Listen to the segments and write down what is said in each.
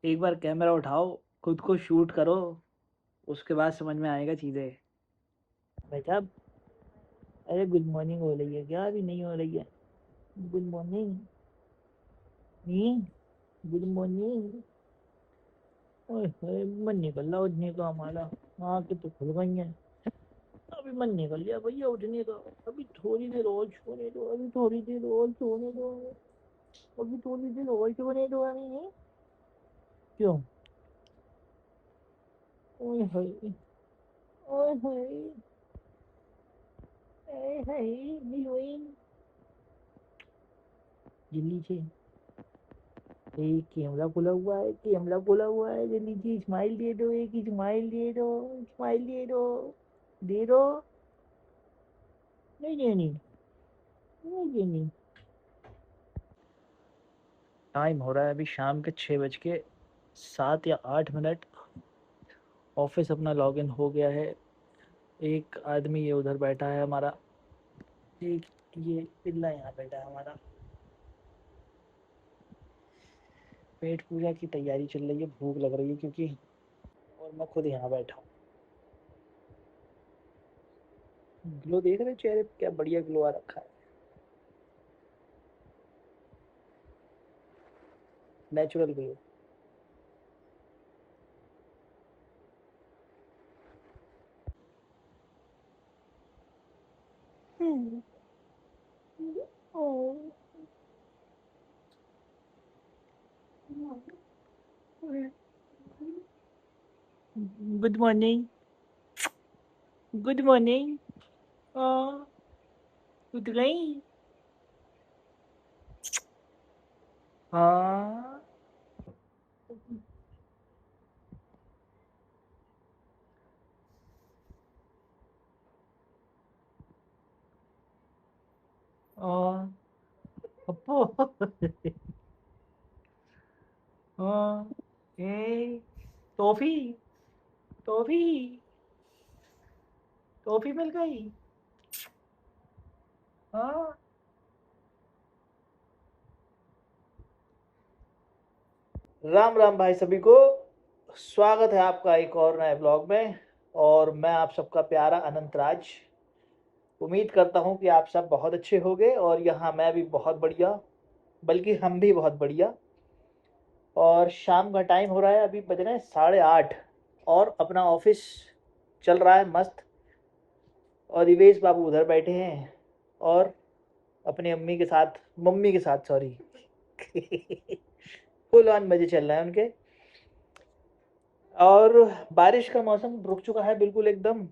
एक बार कैमरा उठाओ, खुद को शूट करो, उसके बाद समझ में आएगा चीज़ें। भाई साहब, अरे गुड मॉर्निंग हो रही है क्या? अभी नहीं हो रही है? Good morning. नहीं, गुड मॉर्निंग। ओए होए, मन निकल रहा उठने का हमारा। आँखें तो खुल गई हैं। अभी मन निकल गया भैया उठने का। अभी थोड़ी देर और सोने दो, अभी थोड़ी देर और सोने दो, अभी थोड़ी देर और सोने दो हमें। क्यों? ओए होए, ओए होए, ओए होए, हीरोइन। जल्दी से, एक कैमरा खुला हुआ है, कैमरा खुला हुआ है, जल्दी से स्माइल दे दो, एक स्माइल दे दो, स्माइल दे दो, दे दो। नहीं देनी, नहीं देनी। टाइम हो रहा है अभी शाम के 6:07 या 8 मिनट। ऑफिस अपना लॉगिन हो गया है। एक आदमी ये उधर बैठा है हमारा, एक ये पिल्ला यहाँ बैठा है हमारा। पेट पूजा की तैयारी चल रही है, भूख लग रही है क्योंकि, और मैं खुद यहाँ बैठा हूँ। ग्लो देख रहे चेहरे पे, क्या बढ़िया ग्लो आ रखा है, natural glow. Good morning, good morning. उठ गई? हाँ। हाँ, पप्पू। हाँ, ए, टॉफी, टॉफी, टॉफी मिल गई। हाँ। राम राम भाई सभी को, स्वागत है आपका एक और नए ब्लॉग में। और मैं आप सबका प्यारा अनंत राज। उम्मीद करता हूँ कि आप सब बहुत अच्छे होंगे, और यहाँ मैं भी बहुत बढ़िया, बल्कि हम भी बहुत बढ़िया। और शाम का टाइम हो रहा है, अभी बज रहे हैं 8:30, और अपना ऑफिस चल रहा है मस्त। और दिवेश बाबू उधर बैठे हैं, और अपनी अम्मी के साथ, मम्मी के साथ सॉरी, फुल ऑन मजे चल रहे हैं उनके। और बारिश का मौसम रुक चुका है बिल्कुल एकदम,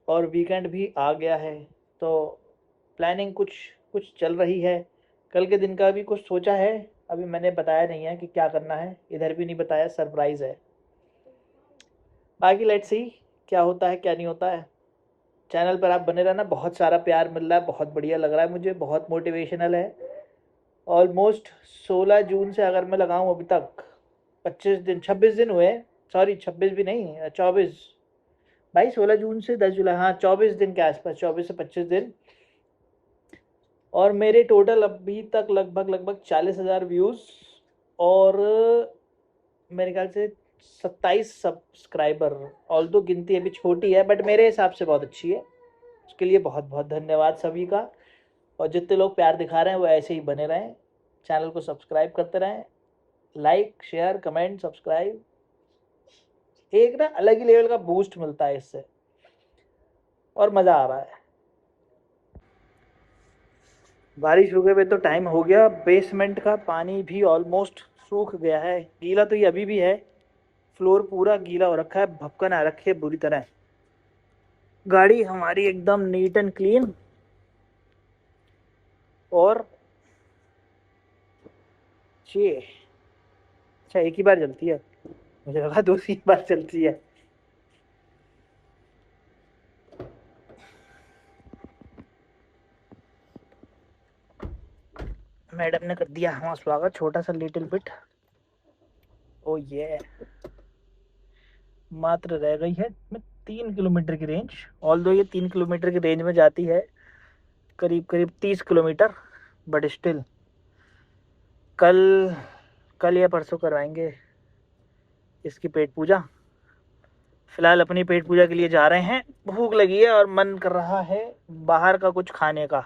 और वीकेंड भी आ गया है। तो प्लानिंग कुछ कुछ चल रही है। कल के दिन का भी कुछ सोचा है, अभी मैंने बताया नहीं है कि क्या करना है, इधर भी नहीं बताया, सरप्राइज़ है। बाकी लेट्स सी क्या होता है क्या नहीं होता है। चैनल पर आप बने रहना, बहुत सारा प्यार मिल रहा है, बहुत बढ़िया लग रहा है मुझे, बहुत मोटिवेशनल है। ऑलमोस्ट 16 जून से अगर मैं लगाऊं अभी तक 25 दिन, 26 दिन हुए। सॉरी 26 भी नहीं, 24। भाई 16 जून से 10 जुलाई, हाँ 24 दिन के आसपास, 24 से 25 दिन। और मेरे टोटल अभी तक लगभग लगभग 40,000 व्यूज़, और मेरे ख्याल से 27 सब्सक्राइबर। ऑल दो गिनती अभी छोटी है, बट मेरे हिसाब से बहुत अच्छी है। उसके लिए बहुत बहुत धन्यवाद सभी का। और जितने लोग प्यार दिखा रहे हैं वो ऐसे ही बने रहें, चैनल को सब्सक्राइब करते रहें, लाइक शेयर कमेंट सब्सक्राइब। एक ना अलग ही लेवल का बूस्ट मिलता है इससे, और मज़ा आ रहा है। बारिश रुके हुए तो टाइम हो गया, बेसमेंट का पानी भी ऑलमोस्ट सूख गया है, गीला तो ये अभी भी है। फ्लोर पूरा गीला हो रखा है, भपकन आ रखी है बुरी तरह। गाड़ी हमारी एकदम नीट एंड क्लीन, और ये, अच्छा एक ही बार जलती है, मुझे लगा दूसरी बार चलती है। मैडम ने कर दिया हमारा स्वागत, छोटा सा लिटिल बिट। ओ ये मात्र रह गई है 3 किलोमीटर की रेंज। ऑल दो ये 3 किलोमीटर की रेंज में जाती है, करीब करीब 30 किलोमीटर, बट स्टिल कल, कल या परसों करवाएंगे। इसकी पेट पूजा। फिलहाल अपनी पेट पूजा के लिए जा रहे हैं। भूख लगी है और मन कर रहा है बाहर का कुछ खाने का।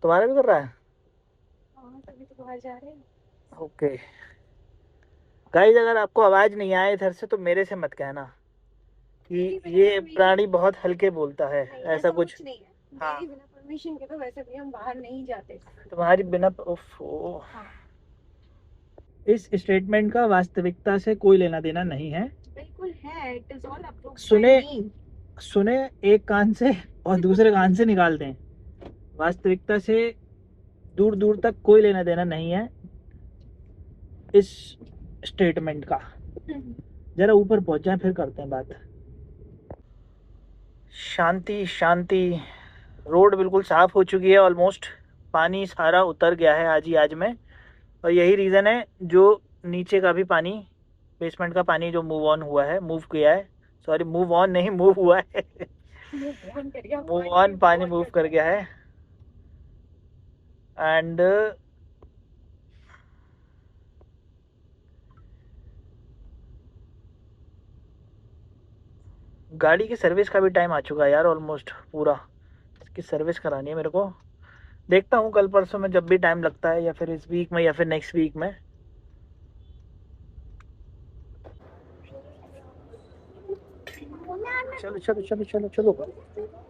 तुम्हारा भी कर रहा है? हाँ, तभी तो बाहर जा रहे हैं। ओके गाइस, अगर आपको आवाज नहीं आए इधर से तो मेरे से मत कहना कि ये प्राणी बहुत हल्के बोलता है, ऐसा कुछ नहीं है। हाँ, मेरी बिना परमिशन के तो वैसे भी हम बाहर नहीं जाते। तुम्हारी बिना हाँ। इस स्टेटमेंट का वास्तविकता से कोई लेना देना नहीं है। बिल्कुल है, इट इज ऑल अप्रूव्ड सुने बाय मी। सुने एक कान से और दूसरे कान से निकाल दें। वास्तविकता से दूर दूर तक कोई लेना देना नहीं है इस स्टेटमेंट का। जरा ऊपर पहुंच जाए फिर करते हैं बात। शांति शांति। रोड बिल्कुल साफ हो चुकी है ऑलमोस्ट। पानी सारा उतर गया है आज ही आज में, और यही रीज़न है जो नीचे का भी पानी, बेसमेंट का पानी जो मूव ऑन हुआ है, मूव किया है, सॉरी मूव ऑन नहीं मूव हुआ है मूव ऑन पानी मूव कर गया है। एंड गाड़ी की सर्विस का भी टाइम आ चुका है यार, ऑलमोस्ट पूरा। इसकी सर्विस करानी है मेरे को। देखता हूँ कल परसों में जब भी टाइम लगता है, या फिर इस वीक में या फिर नेक्स्ट वीक में। चलो चलो चलो चलो चलो।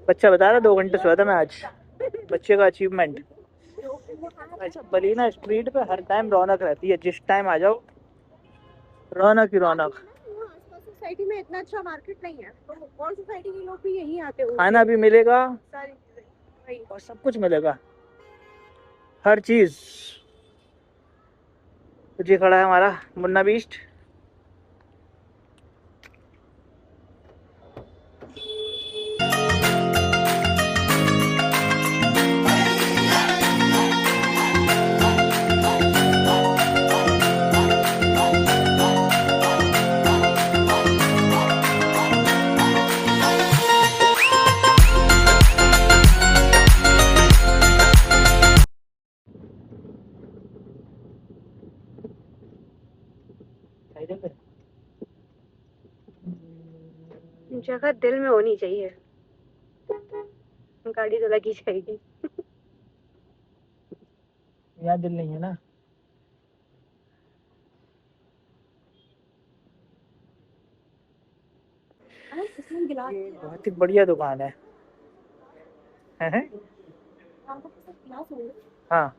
बच्चा बता रहा 2 घंटे सोया था मैं आज। बच्चे का अचीवमेंट। अच्छा, बलीना स्ट्रीट पे हर टाइम रौनक रहती है, जिस टाइम आ जाओ रौनक ही रौनक। सोसाइटी में इतना अच्छा मार्केट नहीं है, तो और सोसाइटी के लोग भी यहीं आते होंगे। खाना भी मिलेगा सारी चीजें और सब कुछ मिलेगा, हर चीज। जी खड़ा है हमारा मुन्ना बीस्ट। जगह दिल में होनी चाहिए, गाड़ी तो लगी जाएगी। यहाँ दिल नहीं है ना। ये बहुत ही बढ़िया दुकान है, हैं? हाँ,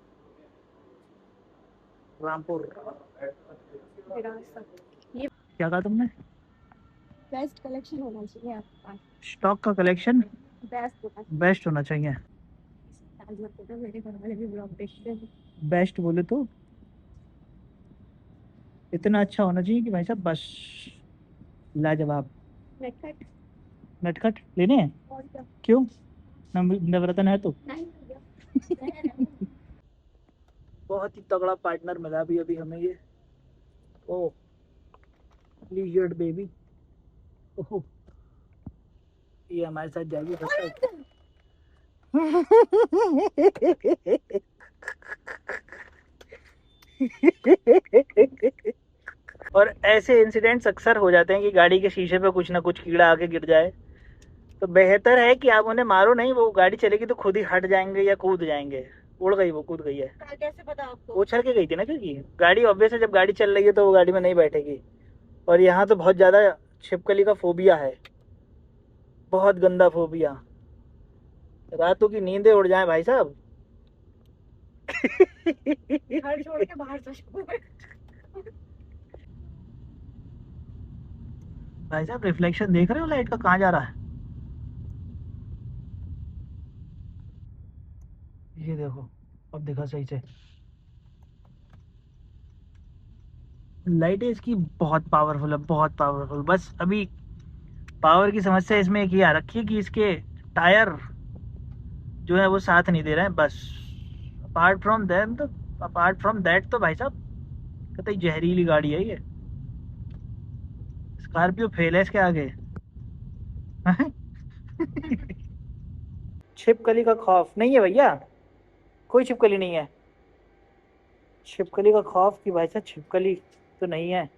रामपुर। ये क्या कहा तुमने? बेस्ट कलेक्शन होना चाहिए आपके पास। स्टॉक का कलेक्शन बेस्ट बेस्ट होना चाहिए। मेरे घर वाले भी ब्लॉग देखते हैं। बेस्ट बोले तो इतना अच्छा होना चाहिए कि भाई साहब बस लाजवाब। नटखट नटखट लेने हैं? और क्या? क्यों? नवरत्न है तो। नहीं बहुत ही तगड़ा पार्टनर मिला अभी अभी हमें ये। ओ लीजर्ड बेबी। ओह, ये हमारे साथ जाएगी फर्स्ट टाइम। और ऐसे इंसिडेंट्स अक्सर हो जाते हैं कि गाड़ी के शीशे पे कुछ ना कुछ कीड़ा आके गिर जाए, तो बेहतर है कि आप उन्हें मारो नहीं। वो गाड़ी चलेगी तो खुद ही हट जाएंगे या कूद जाएंगे। उड़ गई, वो कूद गई है। कैसे पता आपको? वो उछल के गई थी ना, क्योंकि गाड़ी ऑब्वियस है, जब गाड़ी चल रही है तो वो गाड़ी में नहीं बैठेगी। और यहाँ तो बहुत ज़्यादा छिपकली का फोबिया है, बहुत गंदा फोबिया। रातों की नींदें उड़ जाएं भाई साहब। घर छोड़ के बाहर तो भाई साहब रिफ्लेक्शन देख रहे हो लाइट का, कहाँ जा रहा है? ये देखो, अब देखा सही से। लाइट इसकी बहुत पावरफुल है, बहुत पावरफुल। बस अभी पावर की समस्या इसमें एक ही आ रखी है कि इसके टायर जो है वो साथ नहीं दे रहे हैं बस। अपार्ट फ्रॉम दैट तो भाई साहब कतई जहरीली गाड़ी है ये। स्कॉर्पियो फेल है इसके आगे। छिपकली का खौफ नहीं है भैया, कोई छिपकली नहीं है। छिपकली का खौफ कि भाई साहब छिपकली तो नहीं है।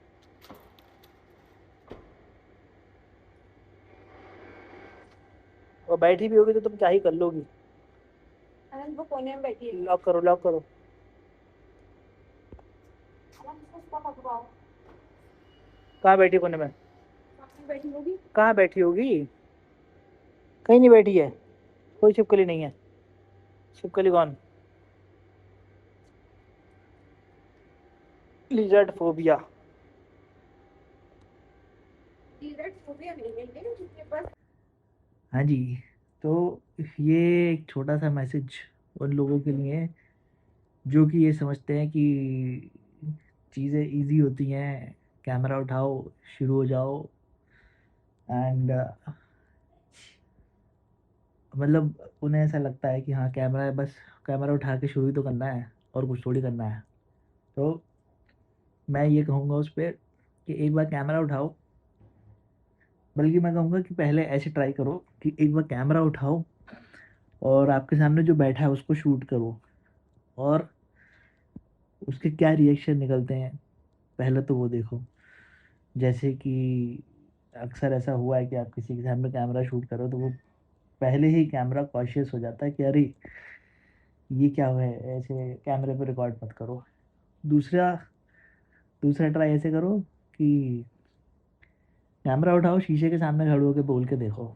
और बैठी भी होगी तो तुम क्या ही कर लोगी। अनंत वो कोने में बैठी है। लॉक करो, लॉक करो। अनंत उसका पकड़ाओ। कहाँ बैठी कोने में? सामने बैठी होगी। कहाँ बैठी होगी? कहीं नहीं बैठी है, कोई छिपकली नहीं है। छिपकली कौन? Lizard phobia. डिजर्ट फोबिया नहीं है ये, जिसके पास हाँ जी। तो ये एक छोटा सा मैसेज उन लोगों के लिए है जो कि ये समझते हैं कि चीज़ें इजी होती हैं, कैमरा उठाओ, शुरू हो जाओ। एंड मतलब उन्हें ऐसा लगता है कि हाँ कैमरा है, बस कैमरा उठा के शुरू ही तो करना है और कुछ थोड़ी करना है। तो मैं ये कहूँगा उस पर कि एक बार कैमरा उठाओ, बल्कि मैं कहूँगा कि पहले ऐसे ट्राई करो कि एक बार कैमरा उठाओ और आपके सामने जो बैठा है उसको शूट करो, और उसके क्या रिएक्शन निकलते हैं पहले तो वो देखो। जैसे कि अक्सर ऐसा हुआ है कि आप किसी के सामने कैमरा शूट करो तो वो पहले ही कैमरा कॉशियस हो जाता है कि अरे ये क्या हुआ है, ऐसे कैमरे पे रिकॉर्ड मत करो। दूसरा दूसरा ट्राई ऐसे करो कि कैमरा उठाओ, शीशे के सामने खड़े होकर बोल के देखो।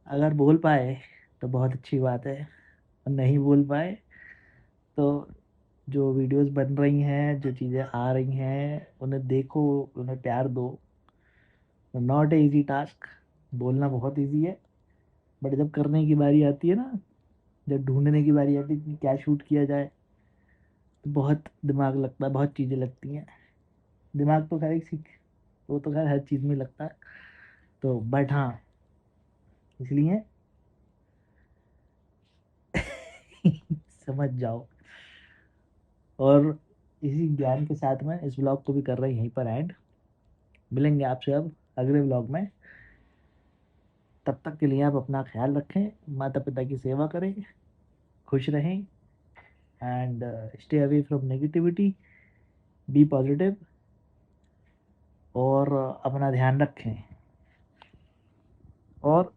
अगर बोल पाए तो बहुत अच्छी बात है, और नहीं बोल पाए तो जो वीडियोस बन रही हैं, जो चीज़ें आ रही हैं उन्हें देखो, उन्हें प्यार दो। नॉट ए इजी टास्क, बोलना बहुत इजी है, बट जब करने की बारी आती है ना, जब ढूंढने की बारी आती है कि क्या शूट किया जाए, तो बहुत दिमाग लगता है, बहुत चीज़ें लगती हैं। दिमाग तो खैर एक सीख, वो तो खैर हर चीज़ में लगता है। तो बट हाँ, इसलिए समझ जाओ। और इसी ज्ञान के साथ में इस ब्लॉग को भी कर रहे हैं यहीं पर एंड। मिलेंगे आपसे अब अगले ब्लॉग में। तब तक के लिए आप अपना ख्याल रखें, माता पिता की सेवा करें, खुश रहें, and stay away from negativity, be positive, और अपना ध्यान रखें, और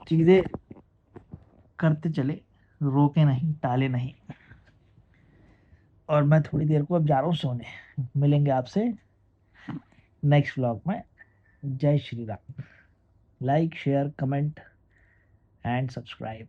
चीज़ें करते चले, रोके नहीं, टाले नहीं। और मैं थोड़ी देर को अब जा रहा हूँ सोने। मिलेंगे आपसे नेक्स्ट व्लॉग में। जय Shri Ram. Like share comment and subscribe.